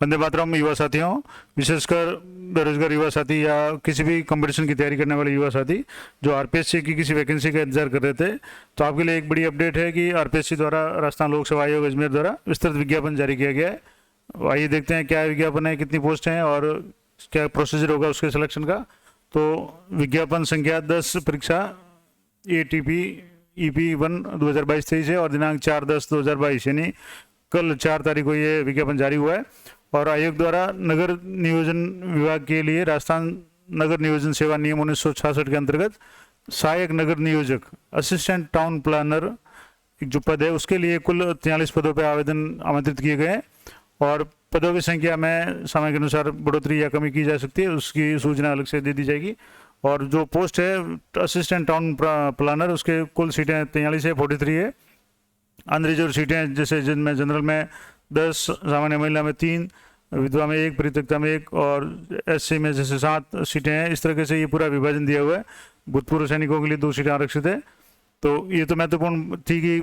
वंदे मातरम युवा साथियों, विशेषकर बेरोजगार युवा साथी या किसी भी कंपटीशन की तैयारी करने वाले युवा साथी जो आरपीएससी की किसी वैकेंसी का इंतजार कर रहे थे, तो आपके लिए एक बड़ी अपडेट है कि आरपीएससी द्वारा राजस्थान लोक सेवा आयोग अजमेर द्वारा विस्तृत विज्ञापन जारी किया गया है। आइए देखते हैं क्या विज्ञापन है, कितनी पोस्ट हैं और क्या प्रोसीजर होगा उसके सिलेक्शन का। तो विज्ञापन संख्या 10 परीक्षा ATP EP1 2022-23 है और दिनांक 4/10/2022 यानी कल 4 तारीख को ये विज्ञापन जारी हुआ है। और आयोग द्वारा नगर नियोजन विभाग के लिए राजस्थान नगर नियोजन सेवा नियम 1966 के अंतर्गत सहायक नगर नियोजक असिस्टेंट टाउन प्लानर एक जो पद है उसके लिए कुल 43 पदों पर आवेदन आमंत्रित किए गए हैं और पदों की संख्या में समय के अनुसार बढ़ोतरी या कमी की जा सकती है, उसकी सूचना अलग से दे दी जाएगी। और जो पोस्ट है असिस्टेंट टाउन प्लानर उसके कुल सीटें 43 है, 43 है। अनरिजर्व सीटें जैसे जिनमें जनरल में 10, सामान्य महिला में 3, विधवा में 1, परित्यक्ता में 1 और SC में जैसे 7 सीटें हैं। इस तरीके से ये पूरा विभाजन दिया हुआ है। भूतपूर्व सैनिकों के लिए 2 सीटें आरक्षित है। तो ये तो महत्वपूर्ण थी कि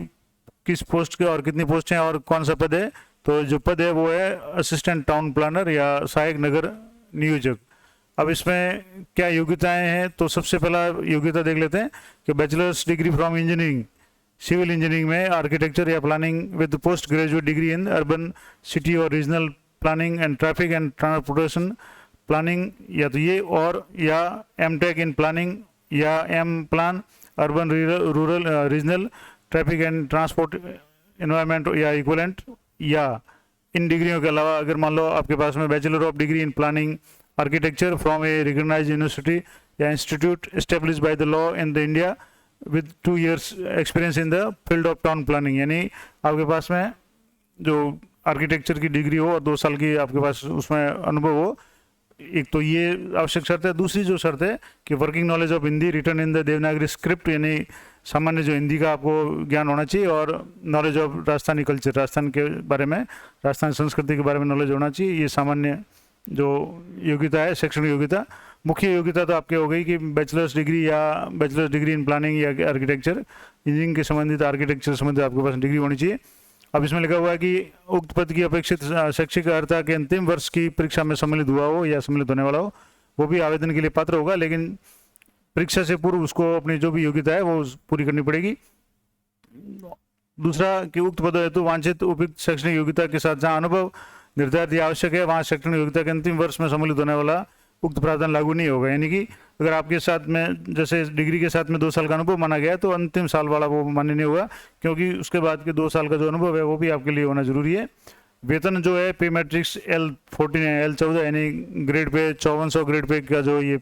किस पोस्ट के और कितनी पोस्ट हैं और कौन सा पद है। तो जो पद है वो है असिस्टेंट टाउन प्लानर या सहायक नगर नियोजक। अब इसमें क्या योग्यताएं हैं, तो सबसे पहला योग्यता देख लेते हैं कि bachelors degree from engineering, civil engineering में आर्किटेक्चर या planning with post graduate degree in urban city और regional planning and traffic and transportation planning, या तो ये और या M.Tech इन प्लानिंग या M plan urban rural regional traffic and transport environment या इक्वलेंट। या इन डिग्रियों के अलावा अगर मान लो आपके पास में bachelor of degree in planning architecture from a recognised university या institute established by the law in the India with 2 years experience in the field of town planning, यानी आपके पास में जो आर्किटेक्चर की डिग्री हो और 2 साल की आपके पास उसमें अनुभव हो। एक तो ये आवश्यक शर्त है। दूसरी जो शर्त है कि working knowledge of Hindi return in the Devanagari script, यानी सामान्य जो हिंदी का आपको ज्ञान होना चाहिए और knowledge of Rajasthani culture, Rajasthan के बारे में, राजस्थानी संस्कृति के बारे में नॉलेज होना चाहिए। ये सामान्य जो योग्यता है, शैक्षणिक योग्यता। मुख्य योग्यता तो आपके हो गई कि बैचलर्स डिग्री या बैचलर्स डिग्री इन प्लानिंग या आर्किटेक्चर, इंजीनियरिंग के संबंधित आर्किटेक्चर संबंधित आपके पास डिग्री होनी चाहिए। अब इसमें लिखा हुआ है कि उक्त पद की अपेक्षित शैक्षिक अर्हता के अंतिम वर्ष की परीक्षा में सम्मिलित हुआ हो या सम्मिलित होने वाला हो, वो भी आवेदन के लिए पात्र होगा, लेकिन परीक्षा से पूर्व उसको अपनी जो भी योग्यता है वो पूरी करनी पड़ेगी। दूसरा कि उक्त पदों हेतु वांछित उपयुक्त शैक्षणिक योग्यता के साथ जहाँ अनुभव निर्धारित या आवश्यक है वहाँ शैक्षणिक योग्यता के अंतिम वर्ष में सम्मिलित होने वाला उक्त प्रावधान लागू नहीं होगा। यानी कि अगर आपके साथ में जैसे डिग्री के साथ में 2 साल का अनुभव माना गया है तो अंतिम साल वाला वो मान्य नहीं होगा, क्योंकि उसके बाद के 2 साल का जो अनुभव है वो भी आपके लिए होना जरूरी है। वेतन जो है पे मैट्रिक्स L14 है, L14 यानी ग्रेड पे 5400 ग्रेड पे का जो ये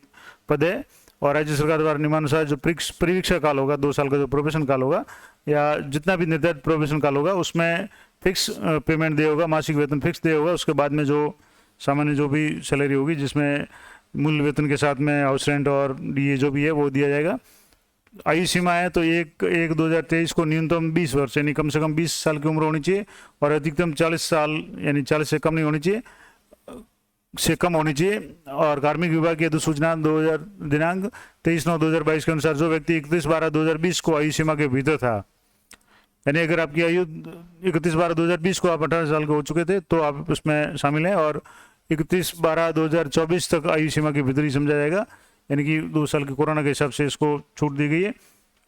पद है। और राज्य सरकार द्वारा नियमानुसार जो परीक्षा काल होगा, 2 साल का जो प्रोबेशन काल होगा या जितना भी निर्धारित प्रोबेशन काल होगा उसमें फिक्स पेमेंट दिया होगा, मासिक वेतन फिक्स दिया होगा। उसके बाद में जो सामान्य जो भी सैलरी होगी जिसमें मूल वेतन के साथ में हाउस रेंट और ये जो भी है वो दिया जाएगा। आयु सीमा है तो 1/1/2023 को न्यूनतम 20 वर्ष यानी कम से कम 20 साल की उम्र होनी चाहिए और अधिकतम 40 साल यानी 40 से कम नहीं होनी चाहिए, से कम होनी चाहिए। और कार्मिक विभाग की अधिसूचना दिनांक 23/9/2022 के अनुसार जो व्यक्ति 31/12/2020 को आयु सीमा के भीतर था, यानी अगर आपकी आयु 31/12/2020 को आप 18 साल के हो चुके थे तो आप उसमें शामिल हैं, और 31/12/2024 तक आयु सीमा के भीतर ही समझा जाएगा, यानी कि 2 साल के कोरोना के हिसाब से इसको छूट दी गई है।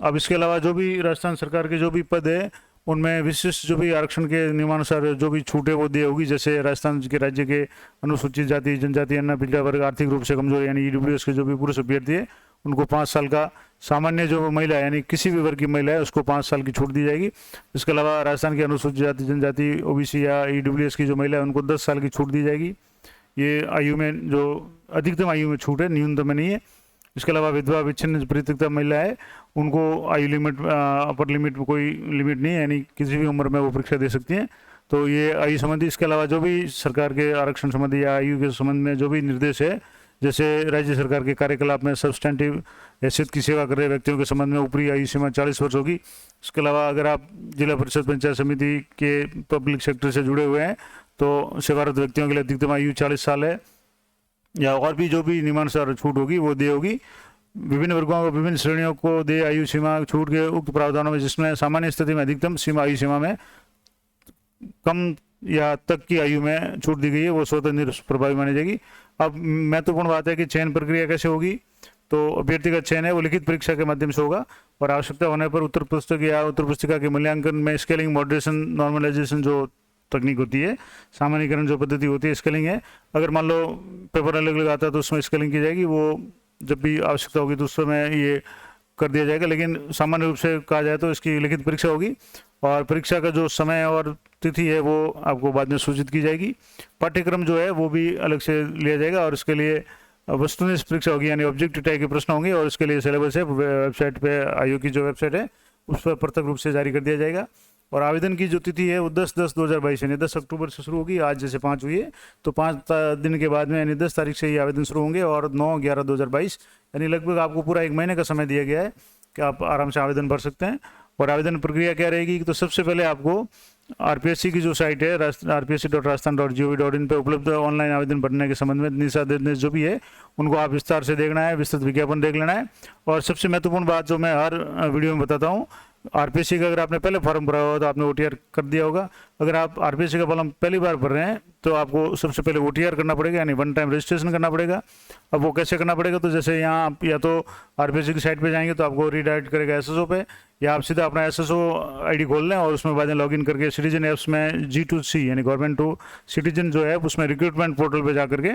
अब इसके अलावा जो भी राजस्थान सरकार के जो भी पद है उनमें विशिष्ट जो भी आरक्षण के नियमानुसार जो भी छूटें वो दी होगी। जैसे राजस्थान के राज्य के अनुसूचित जाति जनजाति अन्य पिछड़ा वर्ग आर्थिक रूप से कमजोर यानी EWS के जो भी पुरुष अभ्यर्थी है उनको 5 साल का, सामान्य जो महिला है यानी किसी भी वर्ग की महिला है उसको 5 साल की छूट दी जाएगी। इसके अलावा राजस्थान के अनुसूचित जाति जनजाति OBC या EWS की जो महिला है उनको 10 साल की छूट दी जाएगी। ये आयु में जो अधिकतम आयु में छूट है, न्यूनतम में नहीं है। इसके अलावा विधवा विच्छिन्न परित्यक्ता महिला है उनको आयु लिमिट अपर लिमिट में कोई लिमिट नहीं है, यानी किसी भी उम्र में वो परीक्षा दे सकती हैं। तो ये आयु संबंधी, इसके अलावा जो भी सरकार के आरक्षण संबंधी या आयु के संबंध में जो भी निर्देश है, जैसे राज्य सरकार के कार्यकलाप में सब्सटेंटिव हैसियत की सेवा कर रहे व्यक्तियों के संबंध में ऊपरी आयु सीमा 40 वर्ष होगी। इसके अलावा अगर आप जिला परिषद पंचायत समिति के पब्लिक सेक्टर से जुड़े हुए हैं तो सेवारत व्यक्तियों के लिए अधिकतम आयु 40 साल है, या और भी जो भी नियमानुसार छूट होगी वो दे होगी। विभिन्न वर्गों को विभिन्न श्रेणियों को दे आयु सीमा छूट के उक्त प्रावधानों में जिसमें सामान्य स्थिति में अधिकतम सीमा आयु सीमा में कम या तक की आयु में छूट दी गई है वो स्वतः निष्प्रभावी मानी जाएगी। अब महत्वपूर्ण बात है कि चयन प्रक्रिया कैसे होगी, तो अभ्यर्थी का चयन है वो लिखित परीक्षा के माध्यम से होगा और आवश्यकता होने पर उत्तर पुस्तक या उत्तर पुस्तिका के मूल्यांकन में स्केलिंग, मॉडरेशन, नॉर्मलाइजेशन जो तकनीक होती है, सामान्यीकरण जो पद्धति होती है स्केलिंग है, अगर मान लो पेपर अलग अलग आता है तो उसमें स्केलिंग की जाएगी, वो जब भी आवश्यकता होगी तो उस समय ये कर दिया जाएगा। लेकिन सामान्य रूप से कहा जाए तो इसकी लिखित परीक्षा होगी और परीक्षा का जो समय और तिथि है वो आपको बाद में सूचित की जाएगी। पाठ्यक्रम जो है वो भी अलग से लिया जाएगा और इसके लिए वस्तुनिष्ठ परीक्षा होगी, यानी ऑब्जेक्टिव टाइप के प्रश्न होंगे और इसके लिए सिलेबस है वेबसाइट पे, आयोग की जो वेबसाइट है उस पर पृथक रूप से जारी कर दिया जाएगा। और आवेदन की जो तिथि है वो 10/10/2022 यानी 10 अक्टूबर से शुरू होगी। आज जैसे 5 हुई है तो 5 दिन के बाद में यानी 10 तारीख से ये आवेदन शुरू होंगे और 9/11/2022 यानी लगभग आपको पूरा 1 महीने का समय दिया गया है कि आप आराम से आवेदन भर सकते हैं। और आवेदन प्रक्रिया क्या रहेगी, तो सबसे पहले आपको आरपीएससी की जो साइट है rpsc.rajasthan.gov.in पे उपलब्ध ऑनलाइन आवेदन भरने के संबंध में दिशा निर्देश जो भी है उनको आप विस्तार से देखना है, विस्तृत विज्ञापन देख लेना है। और सबसे महत्वपूर्ण बात जो मैं हर वीडियो में बताता हूँ, आरपीएससी का अगर आपने पहले फॉर्म भरा होगा तो आपने ओटीआर कर दिया होगा। अगर आप आरपीएससी का फॉर्म पहली बार भर रहे हैं तो आपको सबसे पहले ओटीआर करना पड़ेगा, यानी 1 टाइम रजिस्ट्रेशन करना पड़ेगा। अब वो कैसे करना पड़ेगा, तो जैसे यहाँ आप या तो आरपीएससी की साइट पे जाएंगे तो आपको रीडायरेक्ट करेगा एसएसओ पे, या आप सीधा अपना एसएसओ आईडी खोल लें और उसमें बाद में लॉगिन करके सिटीजन ऐप्स में G2C यानी गवर्नमेंट टू सिटीजन जो है उसमें रिक्रूटमेंट पोर्टल पे जा करके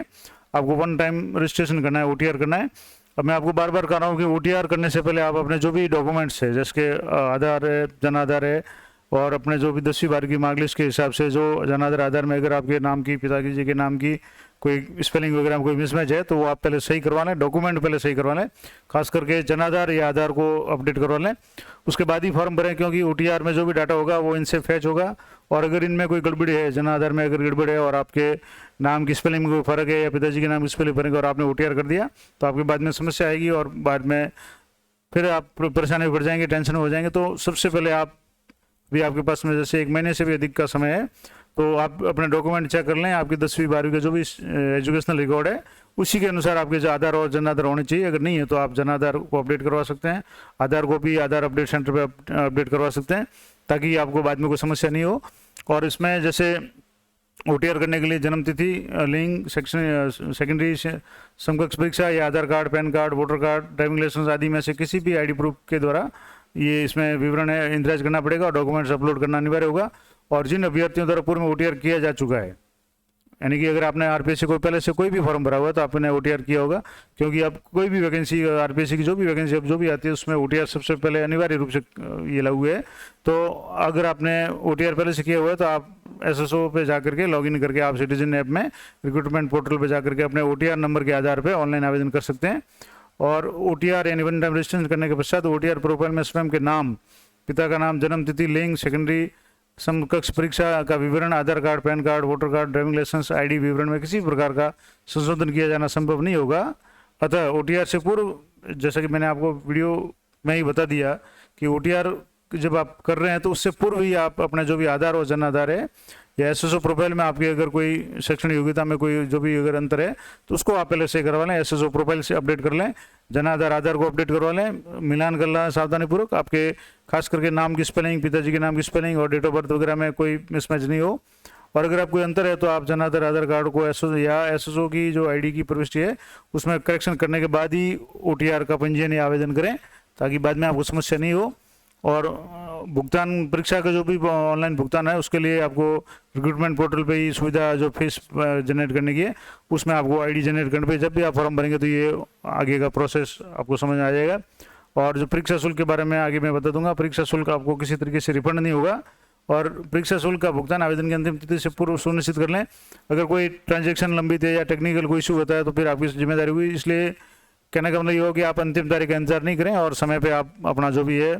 आपको 1 टाइम रजिस्ट्रेशन करना है, ओटीआर करना है। अब मैं आपको बार बार कह रहा हूँ कि ओटीआर करने से पहले आप अपने जो भी डॉक्यूमेंट्स है, जैसे आधार है, जन आधार है और अपने जो भी 10वीं 12वीं की मार्कलिस्ट के हिसाब से जो जन आधार में अगर आपके नाम की, पिताजी के नाम की कोई स्पेलिंग वगैरह में कोई मिसमैच है तो वो आप पहले सही करवा लें, डॉक्यूमेंट पहले सही करवा लें, खास करके जन आधार या आधार को अपडेट करवा लें, उसके बाद ही फॉर्म भरें, क्योंकि ओटीआर में जो भी डाटा होगा वो इनसे फैच होगा। और अगर इनमें कोई गड़बड़ी है, जन आधार में अगर गड़बड़ी है और आपके नाम की स्पेलिंग में कोई फ़र्क है या पिताजी के नाम की स्पेलिंग फर्क है और आपने ओटीआर कर दिया तो आपके बाद में समस्या आएगी और बाद में फिर आप परेशानी में पड़ जाएंगे, टेंशन में हो जाएंगे। तो सबसे पहले आप भी, आपके पास में जैसे 1 महीने से भी अधिक का समय है तो आप अपने डॉक्यूमेंट चेक कर लें, आपकी 10वीं 12वीं का जो भी एजुकेशनल रिकॉर्ड है उसी के अनुसार आपके जो आधार और जन आधार होने चाहिए। अगर नहीं है तो आप जन आधार को अपडेट करवा सकते हैं, आधार को भी आधार अपडेट सेंटर पे अपडेट करवा सकते हैं ताकि आपको बाद में कोई समस्या नहीं हो। और इसमें जैसे ओटीआर करने के लिए जन्म तिथि, लिंग, सेकेंडरी समकक्ष परीक्षा या Aadhaar card, PAN card, voter card, driving licence आदि में से किसी भी आईडी प्रूफ के द्वारा ये इसमें विवरण है इंदराज करना पड़ेगा और डॉक्यूमेंट्स अपलोड करना अनिवार्य होगा। और जिन अभ्यर्थियों द्वारा पूर्व में ओटीआर किया जा चुका है, यानी कि अगर आपने आरपीएससी को पहले से कोई भी फॉर्म भरा हुआ है तो आपने ओटीआर किया होगा, क्योंकि अब कोई भी वैकेंसी आरपीएससी की जो भी वैकेंसी अब जो भी आती है उसमें ओटीआर सबसे पहले अनिवार्य रूप से ये लागू है। तो अगर आपने ओटीआर पहले से किया हुआ है तो आप एसएसओ पे जा करके लॉगिन करके आप सिटीजन ऐप में रिक्रूटमेंट पोर्टल पे जा करके अपने ओटीआर नंबर के आधार पर ऑनलाइन आवेदन कर सकते हैं। और ओटीआर यानी 1 टाइम रजिस्ट्रेशन करने के पश्चात ओटीआर प्रोफाइल में स्वयं के नाम, पिता का नाम, जन्म तिथि, लिंग, सेकेंडरी समकक्ष परीक्षा का विवरण, Aadhaar card, PAN card, voter card, driving licence ID विवरण में किसी प्रकार का संशोधन किया जाना संभव नहीं होगा। अतः ओटीआर से पूर्व, जैसा कि मैंने आपको वीडियो में ही बता दिया कि ओटीआर जब आप कर रहे हैं तो उससे पूर्व ही आप अपना जो भी आधार और जन आधार है या एसएसओ प्रोफाइल में आपकी अगर कोई शैक्षणिक योग्यता में कोई जो भी अगर अंतर है तो उसको आप पहले से करवा लें, एसएसओ प्रोफाइल से अपडेट कर लें, जन आधार को अपडेट करवा लें, मिलान कर लें सावधानीपूर्वक, आपके खास करके नाम की स्पेलिंग, पिताजी के नाम की स्पेलिंग और डेट ऑफ बर्थ वगैरह में कोई मिसमैच नहीं हो। और अगर आप कोई अंतर है तो आप जन आधार कार्ड को एसएसओ की जो आईडी की प्रविष्टि है उसमें करेक्शन करने के बाद ही ओटीआर का पंजीयन या आवेदन करें ताकि बाद में आपको समस्या नहीं हो। और भुगतान, परीक्षा का जो भी ऑनलाइन भुगतान है उसके लिए आपको रिक्रूटमेंट पोर्टल पे ही सुविधा जो फीस जनरेट करने की है उसमें आपको आईडी जनरेट करने पे जब भी आप फॉर्म भरेंगे तो ये आगे का प्रोसेस आपको समझ में आ जाएगा। और जो परीक्षा शुल्क के बारे में आगे मैं बता दूंगा, परीक्षा शुल्क आपको किसी तरीके से रिफंड नहीं होगा और परीक्षा शुल्क का भुगतान आवेदन की अंतिम तिथि से पूर्व सुनिश्चित कर लें। अगर कोई ट्रांजेक्शन लंबित है या टेक्निकल कोई इशू होता है तो फिर आपकी जिम्मेदारी हुई। इसलिए कहने का मतलब ये हो कि आप अंतिम तारीख का इंतजार नहीं करें और समय पर आप अपना जो भी है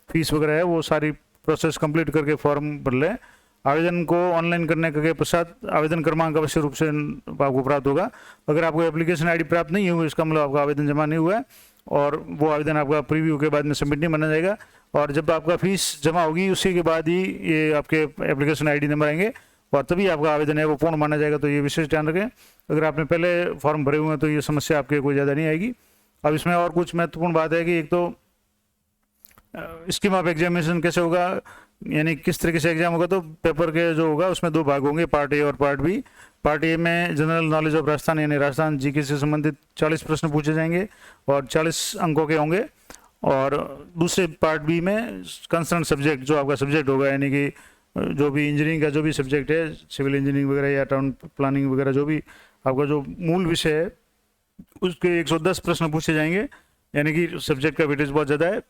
फीस वगैरह है वो सारी प्रोसेस कंप्लीट करके फॉर्म भर लें। आवेदन को ऑनलाइन करने के पश्चात आवेदन क्रमांक अवश्य रूप से आपको प्राप्त होगा। अगर आपको एप्लीकेशन आईडी प्राप्त नहीं हुई इसका मतलब आपका आवेदन जमा नहीं हुआ है और वो आवेदन आपका प्रीव्यू के बाद में सबमिट नहीं माना जाएगा। और जब आपका फीस जमा होगी उसी के बाद ही ये आपके एप्लीकेशन आईडी नंबर आएंगे और तभी आपका आवेदन है वो पूर्ण माना जाएगा। तो ये विशेष ध्यान रखें, अगर आपने पहले फॉर्म भरे हुए हैं तो ये समस्या आपके कोई ज़्यादा नहीं आएगी। अब इसमें और कुछ महत्वपूर्ण बात है कि एक तो स्कीम ऑफ एग्जामिनेशन कैसे होगा, यानी किस तरीके से एग्जाम होगा, तो पेपर के जो होगा उसमें दो भाग होंगे, पार्ट ए और पार्ट बी। पार्ट ए में जनरल नॉलेज ऑफ राजस्थान यानी राजस्थान जीके से संबंधित 40 प्रश्न पूछे जाएंगे और 40 अंकों के होंगे। और दूसरे पार्ट बी में कंसर्न सब्जेक्ट, जो आपका सब्जेक्ट होगा, यानी कि जो भी इंजीनियरिंग का जो भी सब्जेक्ट है, सिविल इंजीनियरिंग वगैरह या टाउन प्लानिंग वगैरह, जो भी आपका जो मूल विषय है उसके 110 प्रश्न पूछे जाएंगे, यानी कि सब्जेक्ट का वेटेज बहुत ज़्यादा है।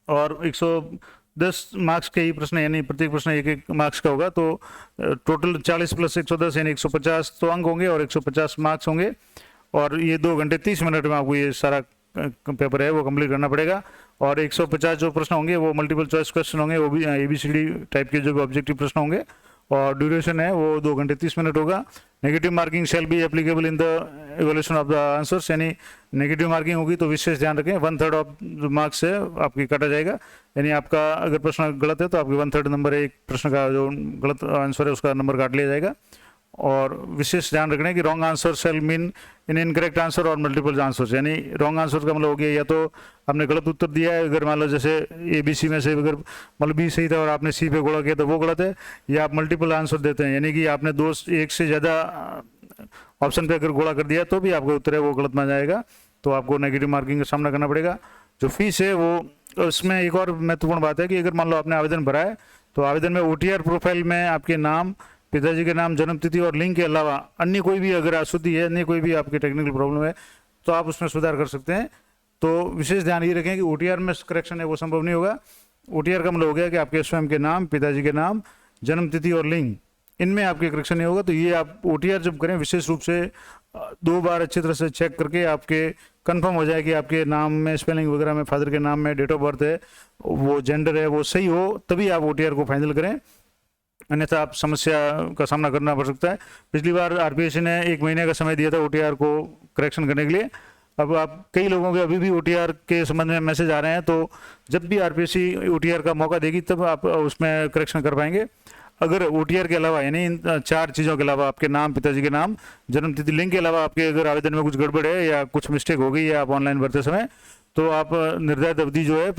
और 110 मार्क्स के ही प्रश्न, यानी प्रत्येक प्रश्न एक एक मार्क्स का होगा, तो टोटल 40 प्लस 110 यानी 150 तो अंक होंगे और 150 मार्क्स होंगे। और ये 2 घंटे 30 मिनट में आपको ये सारा पेपर है वो कंप्लीट करना पड़ेगा। और 150 जो प्रश्न होंगे वो मल्टीपल चॉइस क्वेश्चन होंगे, वो भी ABCD टाइप के जो भी ऑब्जेक्टिव प्रश्न होंगे। और ड्यूरेशन है वो 2 घंटे 30 मिनट होगा। Negative marking shall be applicable in the evolution of the answers, यानी नेगेटिव मार्किंग होगी तो विशेष ध्यान रखें 1/3 ऑफ जो मार्क्स है आपकी काटा जाएगा। यानी आपका अगर प्रश्न गलत है तो आपके 1/3 नंबर, एक प्रश्न का जो गलत आंसर है उसका नंबर काट लिया जाएगा। और विशेष ध्यान रखना है कि wrong answer shall mean in incorrect answer और मल्टीपल आंसर, यानी रॉन्ग आंसर का मतलब हो गया या तो आपने गलत उत्तर दिया है, अगर मान लो जैसे ABC में से अगर मतलब B सही था और आपने C पे गोला किया तो वो गलत है, या आप मल्टीपल आंसर देते हैं यानी कि आपने एक से ज़्यादा ऑप्शन पे अगर गोला कर दिया तो भी आपका उत्तर है वो गलत मान जाएगा, तो आपको नेगेटिव मार्किंग का सामना करना पड़ेगा। जो फीस है वो, उसमें एक और महत्वपूर्ण बात है कि अगर मान लो आपने आवेदन भरा है तो आवेदन में OTR प्रोफाइल में आपके नाम, पिताजी के नाम, जन्मतिथि और लिंग के अलावा अन्य कोई भी अगर अशुद्धि है, अन्य कोई भी आपकी टेक्निकल प्रॉब्लम है तो आप उसमें सुधार कर सकते हैं। तो विशेष ध्यान ये रखें कि OTR में करेक्शन है वो संभव नहीं होगा। OTR का मतलब हो गया कि आपके स्वयं के नाम, पिताजी के नाम, जन्मतिथि और लिंग, इनमें आपके करेक्शन नहीं होगा। तो ये आप OTR जब करें विशेष रूप से 2 बार अच्छी तरह से चेक करके आपके कंफर्म हो जाए कि आपके नाम में स्पेलिंग वगैरह में, फादर के नाम में डेट ऑफ बर्थ है, वो जेंडर है वो सही हो, तभी आप OTR को फाइनल करें, अन्यथा आप समस्या का सामना करना पड़ सकता है। पिछली बार RPSC ने 1 महीने का समय दिया था OTR को करेक्शन करने के लिए। अब आप कई लोगों के अभी भी OTR के संबंध में मैसेज आ रहे हैं, तो जब भी RPSC OTR का मौका देगी तब आप उसमें करेक्शन कर पाएंगे। अगर OTR के अलावा यानी इन 4 चीज़ों के अलावा, आपके नाम, पिताजी के नाम, जन्मतिथि, लिंग के अलावा आपके अगर आवेदन में कुछ गड़बड़ है या कुछ मिस्टेक हो गई है आप ऑनलाइन भरते समय, तो आप निर्धारित अवधि जो है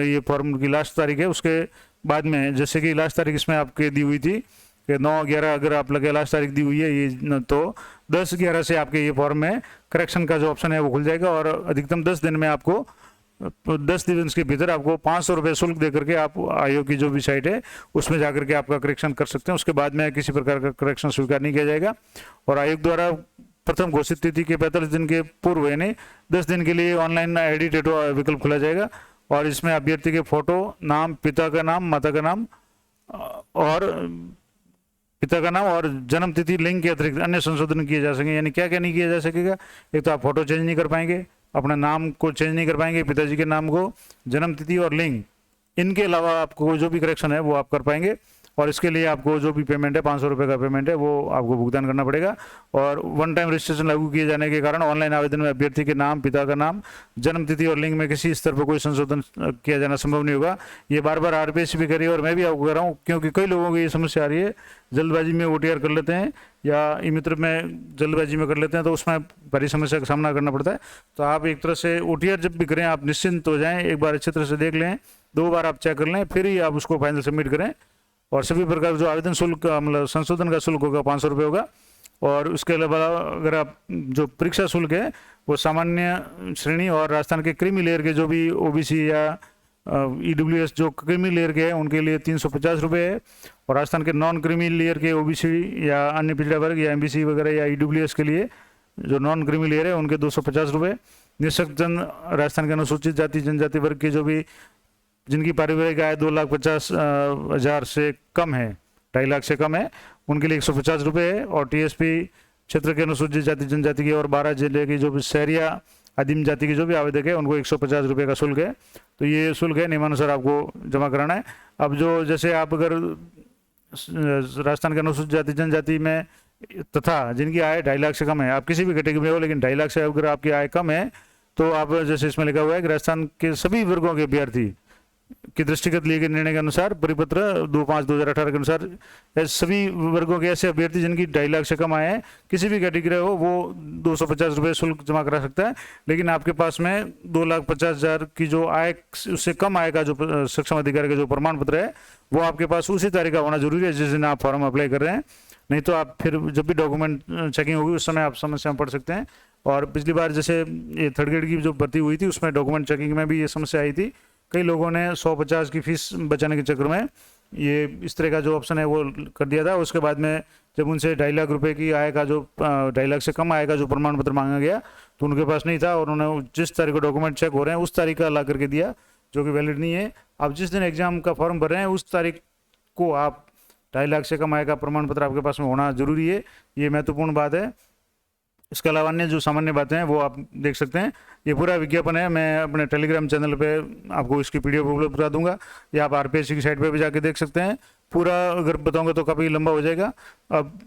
ये फॉर्म की लास्ट तारीख है उसके बाद में, जैसे कि लास्ट तारीख इसमें आपके दी हुई थी कि 9/11 अगर आप लगे लास्ट तारीख दी हुई है ये, तो 10/11 से आपके ये फॉर्म में करेक्शन का जो ऑप्शन है वो खुल जाएगा। और अधिकतम 10 दिन में आपको, 10 दिन के भीतर आपको 500 रुपये शुल्क दे करके आप आयोग की जो भी साइट है उसमें जाकर के आपका करेक्शन कर सकते हैं। उसके बाद में किसी प्रकार का करेक्शन स्वीकार नहीं किया जाएगा। और आयोग द्वारा प्रथम घोषित तिथि के 45 दिन के पूर्व यानी 10 दिन के लिए ऑनलाइन ID टेटो विकल्प खुला जाएगा। और इसमें अभ्यर्थी के फोटो, नाम, पिता का नाम, माता का नाम और जन्म तिथि, लिंग के अतिरिक्त अन्य संशोधन किए जा सकेंगे। यानी क्या क्या नहीं किया जा सकेगा, एक तो आप फोटो चेंज नहीं कर पाएंगे, अपना नाम को चेंज नहीं कर पाएंगे, पिताजी के नाम को, जन्म तिथि और लिंग, इनके अलावा आपको जो भी करेक्शन है वो आप कर पाएंगे। और इसके लिए आपको जो भी पेमेंट है 500 रुपये का पेमेंट है वो आपको भुगतान करना पड़ेगा। और 1 टाइम रजिस्ट्रेशन लागू किए जाने के कारण ऑनलाइन आवेदन में अभ्यर्थी के नाम, पिता का नाम, जन्मतिथि और लिंग में किसी स्तर पर कोई संशोधन किया जाना संभव नहीं होगा। ये बार बार RPSC भी करी और मैं भी आपको कह रहा हूँ, क्योंकि कई लोगों की ये समस्या आ रही है, जल्दबाजी में OTR कर लेते हैं या ई-मित्र में जल्दबाजी में कर लेते हैं, तो उसमें बड़ी समस्या का सामना करना पड़ता है। तो आप एक तरह से OTR जब भी करें आप निश्चिंत हो जाएँ, एक बार अच्छी तरह से देख लें, 2 बार आप चेक कर लें, फिर ही आप उसको फाइनल सबमिट करें। और सभी प्रकार जो आवेदन शुल्क मतलब संशोधन का शुल्क होगा 500 रुपये होगा। और उसके अलावा अगर आप जो परीक्षा शुल्क है वो सामान्य श्रेणी और राजस्थान के क्रीमी लेयर के जो भी OBC या EWS जो क्रीमी लेयर के हैं उनके लिए 350 रुपये है। और राजस्थान के नॉन क्रीमी लेयर के OBC या अन्य पिछड़ा वर्ग या MBC वगैरह या EWS के लिए जो नॉन क्रीमी लेयर है उनके 250 रुपये। निःशक्त जन राजस्थान के अनुसूचित जाति जनजाति वर्ग के जो भी जिनकी पारिवारिक आय 2,50,000 से कम है, 2.5 लाख से कम है, उनके लिए 150 रुपये है। और TSP क्षेत्र के अनुसूचित जाति जनजाति के और 12 जिले की जो भी शहरिया आदिम जाति के जो भी आवेदक है उनको 150 रुपये का शुल्क है। तो ये शुल्क है, नियमानुसार आपको जमा कराना है। अब जो जैसे आप अगर राजस्थान के अनुसूचित जाति जनजाति में तथा जिनकी आय 2.5 लाख से कम है, आप किसी भी कैटेगरी में हो लेकिन 2.5 लाख से अगर आपकी आय कम है तो आप, जैसे इसमें लिखा हुआ है कि राजस्थान के सभी वर्गों के अभ्यर्थी की दृष्टिगत लिए गए निर्णय के अनुसार परिपत्र 2/5/2018 के अनुसार सभी वर्गों के ऐसे अभ्यर्थी जिनकी 2.5 लाख से कम आय है, किसी भी कैटेगरी हो, वो 250 रुपये शुल्क जमा करा सकता है। लेकिन आपके पास में 2,50,000 की जो आय, उससे कम आय का जो सक्षम अधिकारी का जो प्रमाण पत्र है, वो आपके पास उसी तारीख का होना जरूरी है जिस दिन आप फॉर्म अप्लाई कर रहे हैं। नहीं तो आप फिर जब भी डॉक्यूमेंट चेकिंग होगी उस समय आप समस्या में पड़ सकते हैं। और पिछली बार जैसे ये थर्ड ग्रेड की जो भर्ती हुई थी उसमें डॉक्यूमेंट चेकिंग में भी ये समस्या आई थी। कई लोगों ने 150 की फीस बचाने के चक्कर में ये इस तरह का जो ऑप्शन है वो कर दिया था। उसके बाद में जब उनसे 2.5 लाख रुपए की आय का जो 2.5 लाख से कम आय का जो प्रमाण पत्र मांगा गया तो उनके पास नहीं था, और उन्होंने जिस तारीख को डॉक्यूमेंट चेक हो रहे हैं उस तारीख का ला करके दिया, जो कि वैलिड नहीं है। आप जिस दिन एग्जाम का फॉर्म भर रहे हैं उस तारीख को आप 2.5 लाख से कम आय का प्रमाण पत्र आपके पास में होना जरूरी है। ये महत्वपूर्ण बात है। इसके अलावा अन्य जो सामान्य बातें हैं वो आप देख सकते हैं। ये पूरा विज्ञापन है, मैं अपने टेलीग्राम चैनल पे आपको इसकी पीडीएफ उपलब्ध करा दूंगा, या आप आरपीएससी की साइट पे भी जाके देख सकते हैं। पूरा अगर बताऊंगा तो काफ़ी लंबा हो जाएगा। अब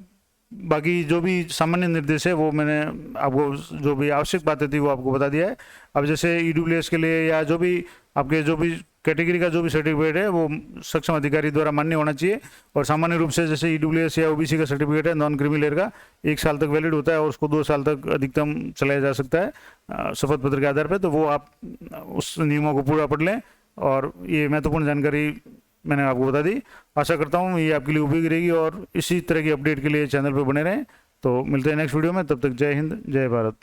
बाकी जो भी सामान्य निर्देश है वो मैंने आपको जो भी आवश्यक बातें थी वो आपको बता दिया है। अब जैसे ईडब्ल्यूएस के लिए या जो भी आपके जो भी कैटेगरी का जो भी सर्टिफिकेट है वो सक्षम अधिकारी द्वारा मान्य होना चाहिए। और सामान्य रूप से जैसे ईडब्ल्यूएस या ओबीसी का सर्टिफिकेट है नॉन क्रीमी लेयर का 1 साल तक वैलिड होता है और उसको 2 साल तक अधिकतम चलाया जा सकता है शपथ पत्र के आधार पर। तो वो आप उस नियमों को पूरा पढ़ लें। और ये महत्वपूर्ण जानकारी मैंने आपको बता दी। आशा करता हूँ ये आपके लिए उपयोगी रहेगी, और इसी तरह की अपडेट के लिए चैनल पर बने रहें। तो मिलते हैं नेक्स्ट वीडियो में, तब तक जय हिंद, जय भारत।